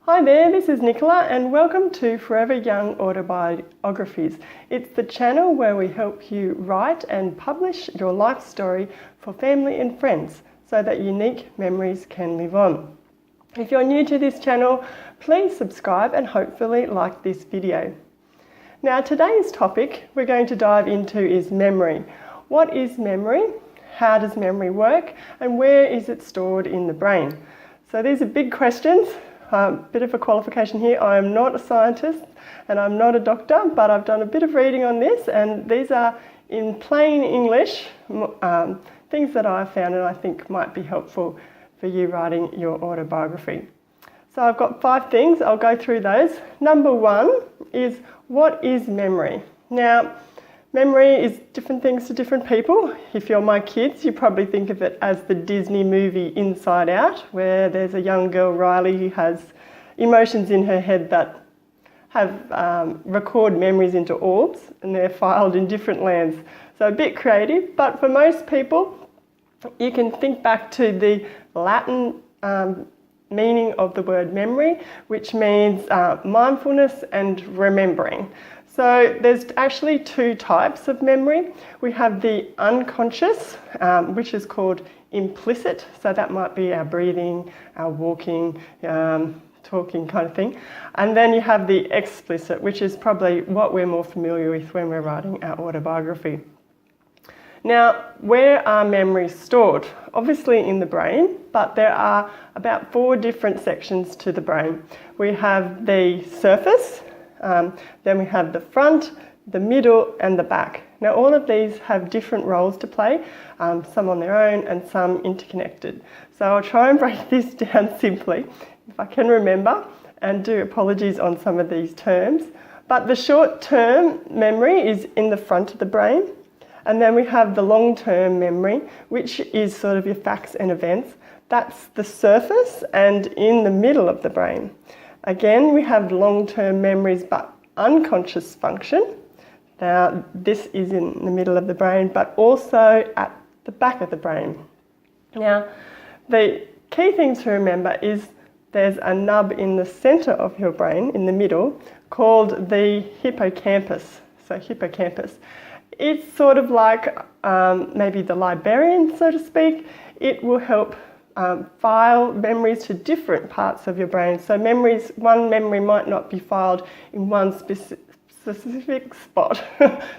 Hi there, this is Nicola and welcome to Forever Young Autobiographies. It's the channel where we help you write and publish your life story for family and friends so that unique memories can live on. If you're new to this channel, please subscribe and hopefully like this video. Now today's topic we're going to dive into is memory. What is memory? How does memory work? And where is it stored in the brain? So these are big questions. Bit of a qualification here. I am not a scientist and I'm not a doctor, but I've done a bit of reading on this, and these are in plain English things that I've found and I think might be helpful for you writing your autobiography. So I've got 5 things. I'll go through those. Number 1 is, what is memory? Now, memory is different things to different people. If you're my kids, you probably think of it as the Disney movie Inside Out, where there's a young girl, Riley, who has emotions in her head that have record memories into orbs, and they're filed in different lands. So a bit creative, but for most people, you can think back to the Latin meaning of the word memory, which means mindfulness and remembering. So there's actually 2 types of memory. We have the unconscious, which is called implicit. So that might be our breathing, our walking, talking kind of thing. And then you have the explicit, which is probably what we're more familiar with when we're writing our autobiography. Now, where are memories stored? Obviously in the brain, but there are about 4 different sections to the brain. We have the surface, then we have the front, the middle and the back. Now all of these have different roles to play, some on their own and some interconnected. So I'll try and break this down simply, if I can remember, and do apologies on some of these terms. But the short-term memory is in the front of the brain. And then we have the long-term memory, which is sort of your facts and events. That's the surface and in the middle of the brain. Again, we have long-term memories but unconscious function. Now, this is in the middle of the brain, but also at the back of the brain. Now, the key thing to remember is there's a nub in the centre of your brain, in the middle, called the hippocampus. So hippocampus. It's sort of like maybe the librarian, so to speak. It will help file memories to different parts of your brain. So one memory might not be filed in one specific spot.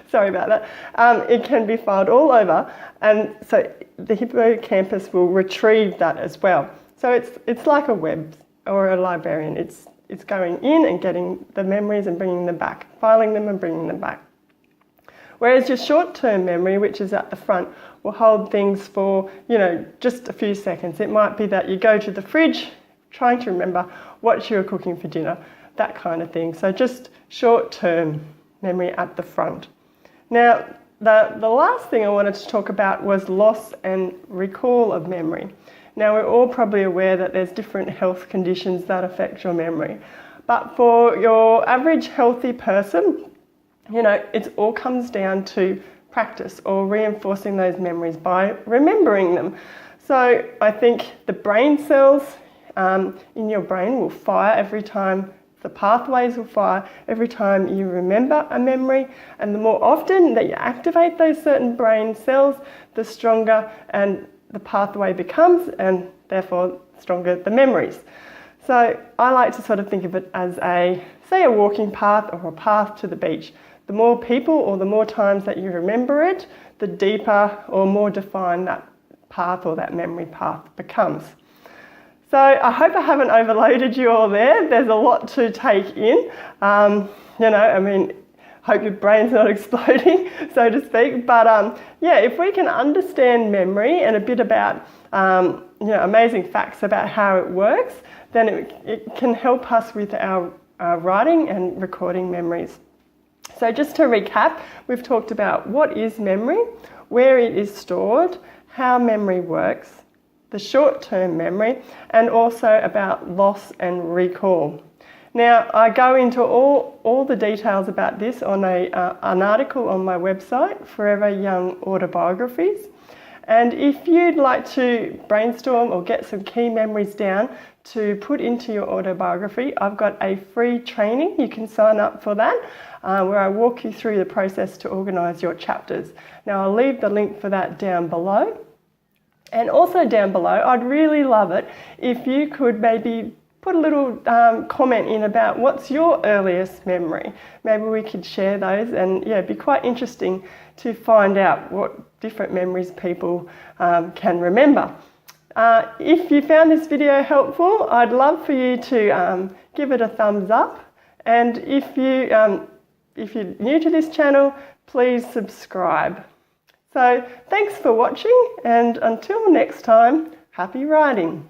Sorry about that. It can be filed all over, and so the hippocampus will retrieve that as well. So it's like a web or a librarian. It's going in and getting the memories and bringing them back, filing them and bringing them back. Whereas your short-term memory, which is at the front, will hold things for, just a few seconds. It might be that you go to the fridge trying to remember what you were cooking for dinner, that kind of thing. So just short-term memory at the front. Now, the last thing I wanted to talk about was loss and recall of memory. Now, we're all probably aware that there's different health conditions that affect your memory. But for your average healthy person, it all comes down to practice or reinforcing those memories by remembering them. So I think the brain cells in your brain will fire every time, the pathways will fire every time you remember a memory, and the more often that you activate those certain brain cells, the stronger and the pathway becomes, and therefore stronger the memories. So I like to sort of think of it as a walking path or a path to the beach. The more people or the more times that you remember it, the deeper or more defined that path or that memory path becomes. So I hope I haven't overloaded you all there. There's a lot to take in. Hope your brain's not exploding, so to speak. But if we can understand memory and a bit about amazing facts about how it works, then it can help us with our writing and recording memories. So just to recap, we've talked about what is memory, where it is stored, how memory works, the short-term memory, and also about loss and recall. Now, I go into all the details about this on an article on my website, Forever Young Autobiographies, And if you'd like to brainstorm or get some key memories down to put into your autobiography, I've got a free training. You can sign up for that, where I walk you through the process to organise your chapters. Now, I'll leave the link for that down below. And also down below, I'd really love it if you could maybe put a little comment in about what's your earliest memory. Maybe we could share those, and yeah, it'd be quite interesting to find out what different memories people can remember. If you found this video helpful, I'd love for you to give it a thumbs up, and if you're new to this channel, please subscribe. So thanks for watching, and until next time, happy writing.